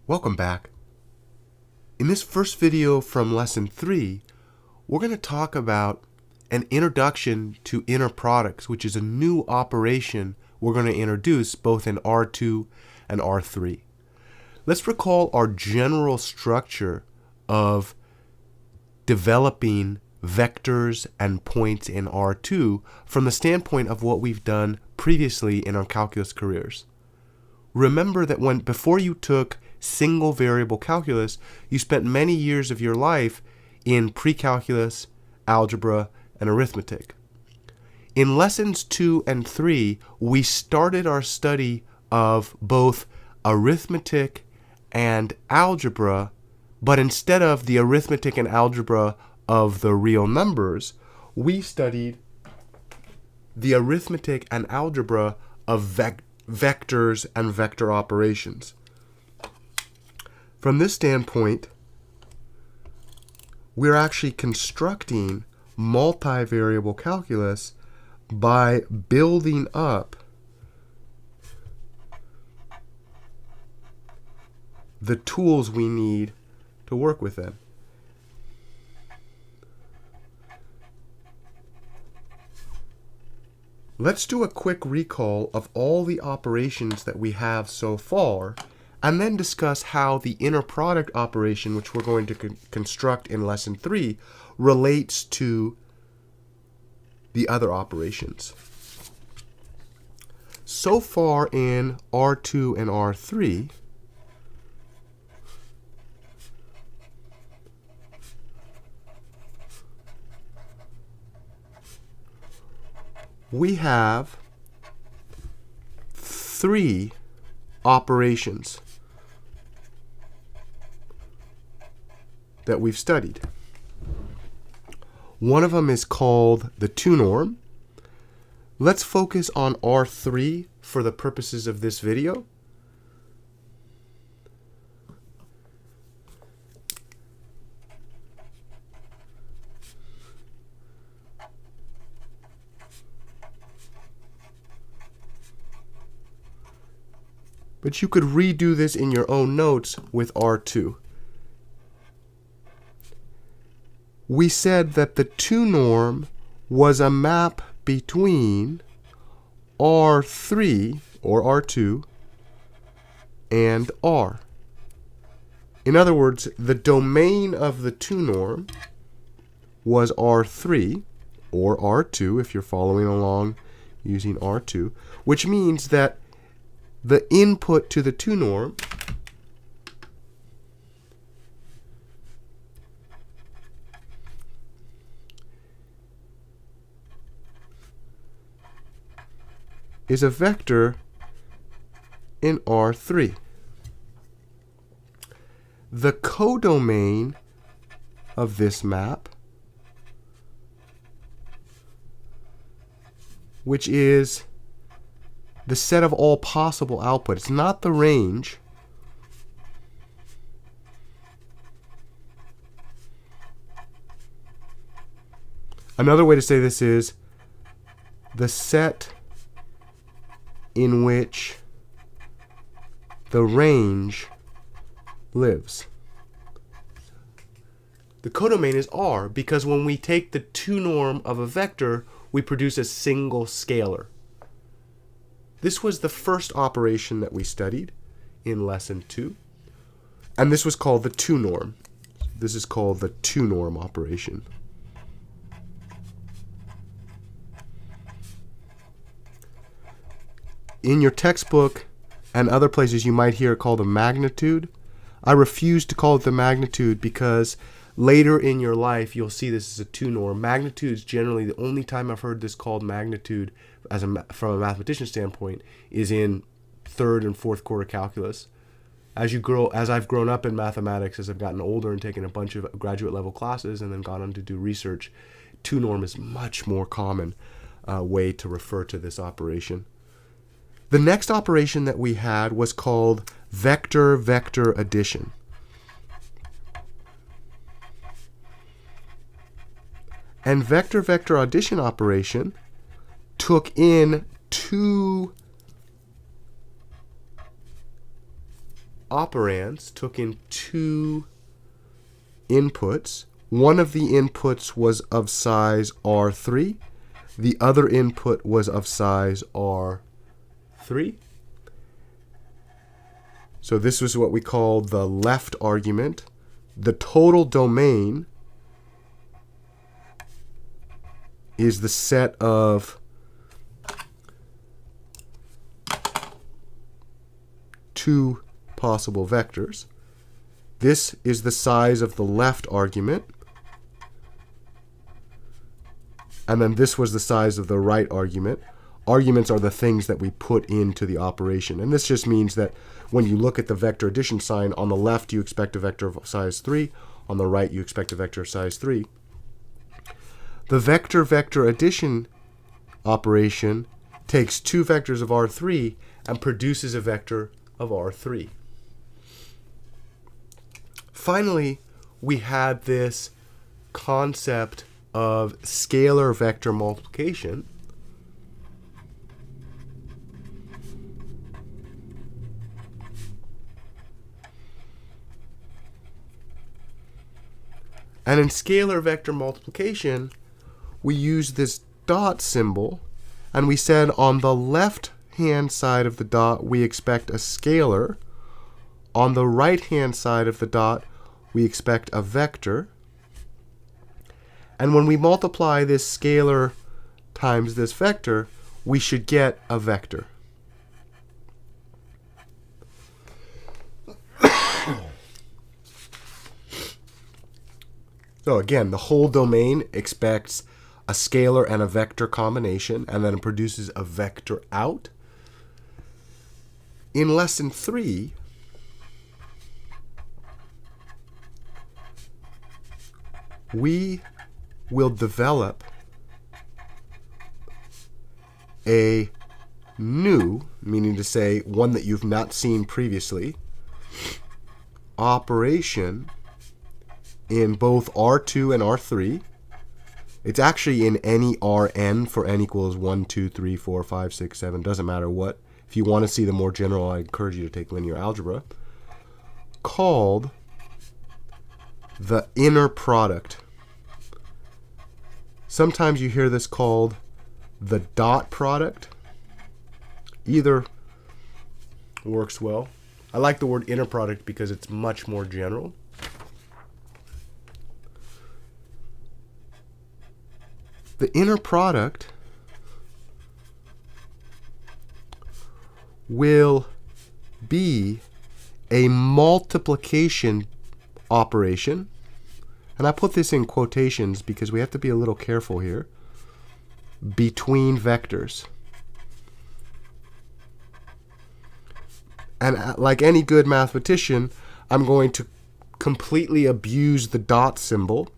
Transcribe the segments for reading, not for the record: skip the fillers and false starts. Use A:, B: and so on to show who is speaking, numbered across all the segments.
A: Welcome back. In this first video from Lesson 3, we're going to talk about an introduction to inner products, which is a new operation we're going to introduce both in R2 and R3. Let's recall our general structure of developing vectors and points in R2 from the standpoint of what we've done previously in our calculus careers. Remember that before you took single variable calculus, you spent many years of your life in pre-calculus, algebra, and arithmetic. In lessons 2 and 3, we started our study of both arithmetic and algebra, but instead of the arithmetic and algebra of the real numbers, we studied the arithmetic and algebra of vectors and vector operations. From this standpoint, we're actually constructing multivariable calculus by building up the tools we need to work with them. Let's do a quick recall of all the operations that we have so far, and then discuss how the inner product operation, which we're going to construct in Lesson 3, relates to the other operations. So far in R2 and R3, we have 3 operations that we've studied. One of them is called the 2 norm. Let's focus on R3 for the purposes of this video. But you could redo this in your own notes with R2. We said that the 2 norm was a map between R3, or R2, and R. In other words, the domain of the 2 norm was R3, or R2, if you're following along using R2, which means that the input to the 2 norm is a vector in R3. The codomain of this map, which is the set of all possible output. It's not the range. Another way to say this is the set in which the range lives. The codomain is R because when we take the 2 norm of a vector, we produce a single scalar. This was the first operation that we studied in Lesson 2, and this was called the 2 norm. This is called the 2 norm operation. In your textbook and other places you might hear it called a magnitude. I refuse to call it the magnitude because later in your life you'll see this as a 2 norm. Magnitude is generally the only time I've heard this called magnitude from a mathematician standpoint is in 3rd and 4th quarter calculus. As I've grown up in mathematics, as I've gotten older and taken a bunch of graduate level classes and then gone on to do research, 2 norm is much more common way to refer to this operation. The next operation that we had was called vector-vector addition. And vector-vector addition operation took in 2 operands took in two inputs. One of the inputs was of size R3. The other input was of size R3. So this was what we call the left argument. The total domain is the set of two possible vectors. This is the size of the left argument. And then this was the size of the right argument. Arguments are the things that we put into the operation. And this just means that when you look at the vector addition sign, on the left you expect a vector of size 3. On the right you expect a vector of size 3. The vector-vector addition operation takes two vectors of R3 and produces a vector of R3. Finally, we had this concept of scalar vector multiplication. And in scalar vector multiplication, we use this dot symbol, and we said on the left-hand side of the dot, we expect a scalar. On the right-hand side of the dot, we expect a vector. And when we multiply this scalar times this vector, we should get a vector. So again, the whole domain expects a scalar and a vector combination, and then it produces a vector out. In lesson 3, we will develop a new, meaning to say one that you've not seen previously, operation in both R2 and R3. It's actually in any Rn for n equals 1, 2, 3, 4, 5, 6, 7, doesn't matter what. If you want to see the more general, I encourage you to take linear algebra, called the inner product. Sometimes you hear this called the dot product. Either works well. I like the word inner product because it's much more general. The inner product will be a multiplication operation. And I put this in quotations because we have to be a little careful here. Between vectors. And like any good mathematician, I'm going to completely abuse the dot symbol.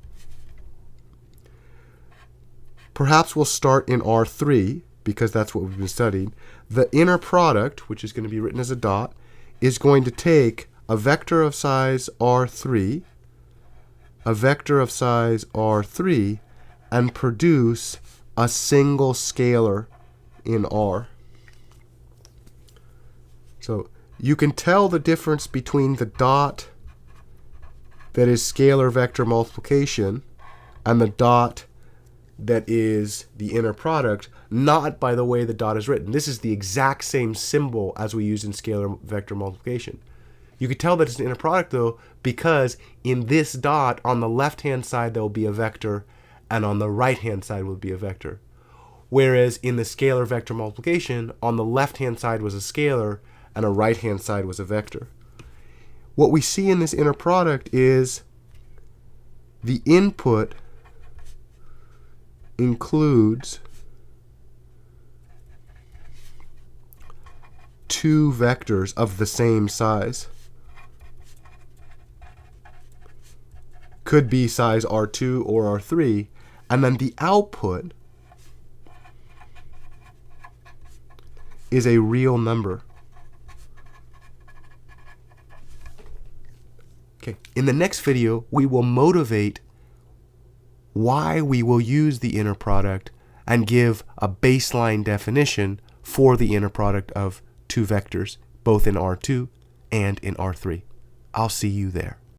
A: Perhaps we'll start in R3, because that's what we've been studying. The inner product, which is going to be written as a dot, is going to take a vector of size R3, a vector of size R3, and produce a single scalar in R. So you can tell the difference between the dot that is scalar vector multiplication and the dot that is the inner product, not by the way the dot is written. This is the exact same symbol as we use in scalar vector multiplication. You could tell that it's an inner product, though, because in this dot, on the left-hand side, there will be a vector, and on the right-hand side will be a vector. Whereas in the scalar vector multiplication, on the left-hand side was a scalar, and a right-hand side was a vector. What we see in this inner product is the input includes two vectors of the same size. Could be size R2 or R3, and then the output is a real number. Okay, in the next video, we will motivate why we will use the inner product and give a baseline definition for the inner product of two vectors, both in R2 and in R3. I'll see you there.